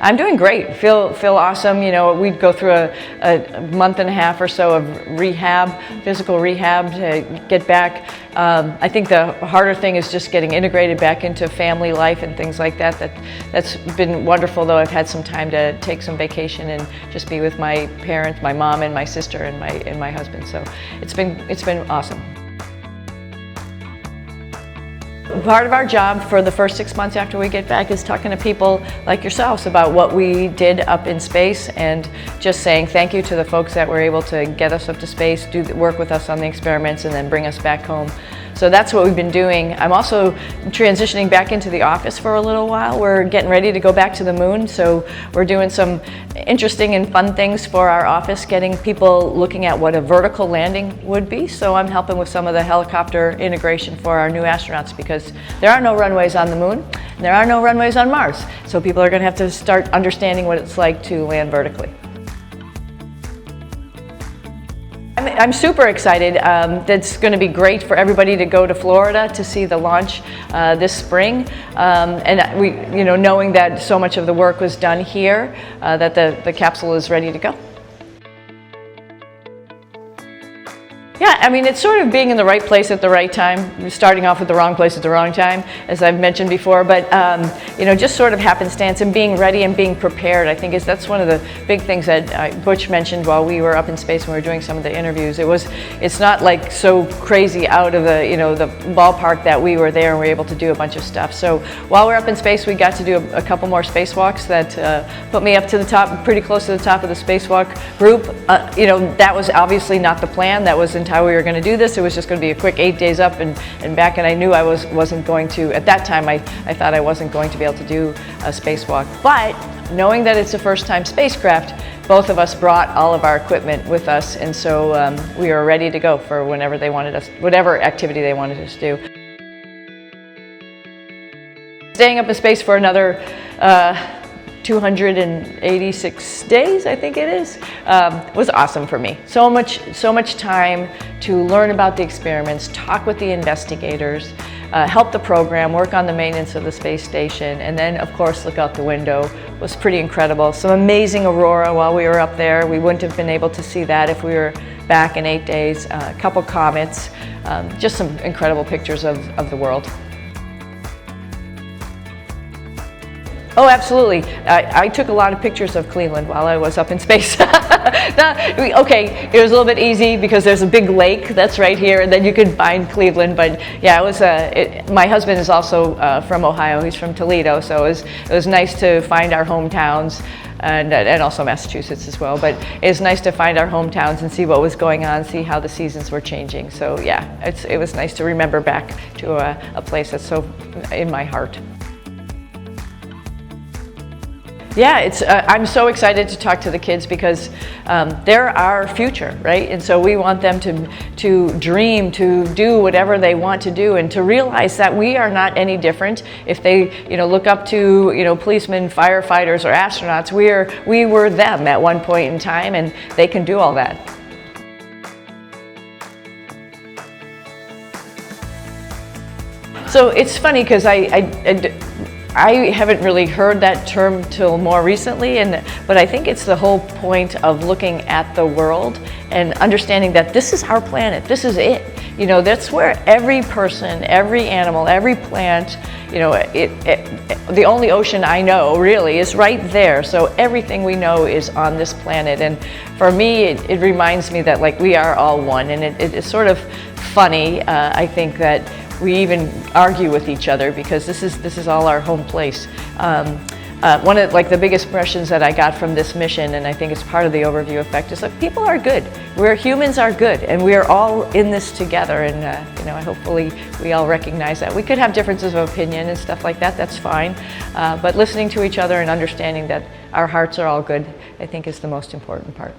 I'm doing great. Feel awesome. You know, we'd go through a month and a half or so of rehab, physical rehab to get back. I think the harder thing is just getting integrated back into family life and things like that. That's been wonderful, though. I've had some time to take some vacation and just be with my parents, my mom and my sister and my husband. So it's been awesome. Part of our job for the first 6 months after we get back is talking to people like yourselves about what we did up in space and just saying thank you to the folks that were able to get us up to space, work with us on the experiments, and then bring us back home. So that's what we've been doing. I'm also transitioning back into the office for a little while. We're getting ready to go back to the moon, so we're doing some interesting and fun things for our office, getting people looking at what a vertical landing would be. So I'm helping with some of the helicopter integration for our new astronauts because there are no runways on the moon, and there are no runways on Mars. So people are going to have to start understanding what it's like to land vertically. I'm super excited. That's going to be great for everybody to go to Florida to see the launch this spring. And we, knowing that so much of the work was done here, that the capsule is ready to go. Yeah, I mean, it's sort of being in the right place at the right time, starting off at the wrong place at the wrong time, as I've mentioned before, but just sort of happenstance and being ready and being prepared, I think that's one of the big things that Butch mentioned while we were up in space when we were doing some of the interviews. It's not like so crazy out of the ballpark that we were there and were able to do a bunch of stuff. So while we're up in space, we got to do a couple more spacewalks that put me up to the top, pretty close to the top of the spacewalk group. That was obviously not the plan. That wasn't how we were going to do this. It was just going to be a quick 8 days up and back, and I knew I wasn't going to, at that time I thought I wasn't going to be able to do a spacewalk. But knowing that it's a first-time spacecraft, both of us brought all of our equipment with us, and so we were ready to go for whenever they wanted us, whatever activity they wanted us to do. Staying up in space for another 286 days, I think it is, was awesome for me. So much time to learn about the experiments, talk with the investigators, help the program, work on the maintenance of the space station, and then of course look out the window. It was pretty incredible. Some amazing aurora while we were up there. We wouldn't have been able to see that if we were back in 8 days. A couple comets, just some incredible pictures of the world. Oh, absolutely. I took a lot of pictures of Cleveland while I was up in space. Okay, it was a little bit easy because there's a big lake that's right here, and then you could find Cleveland. But yeah, it was. My husband is also from Ohio. He's from Toledo, so it was nice to find our hometowns, and also Massachusetts as well. But it's nice to find our hometowns and see what was going on, see how the seasons were changing. So yeah, it was nice to remember back to a place that's so in my heart. Yeah, I'm so excited to talk to the kids because they're our future, right? And so we want them to dream, to do whatever they want to do, and to realize that we are not any different. If they, look up to, policemen, firefighters, or astronauts, we were them at one point in time, and they can do all that. So it's funny because I haven't really heard that term till more recently, but I think it's the whole point of looking at the world and understanding that this is our planet, this is it. That's where every person, every animal, every plant, the only ocean I know really is right there. So everything we know is on this planet. And for me, it reminds me that we are all one, and it's sort of funny, I think, that we even argue with each other because this is all our home place. One of the biggest impressions that I got from this mission, and I think it's part of the overview effect, is that people are good. Humans are good, and we are all in this together. And hopefully we all recognize that. We could have differences of opinion and stuff like that. That's fine. But listening to each other and understanding that our hearts are all good, I think, is the most important part.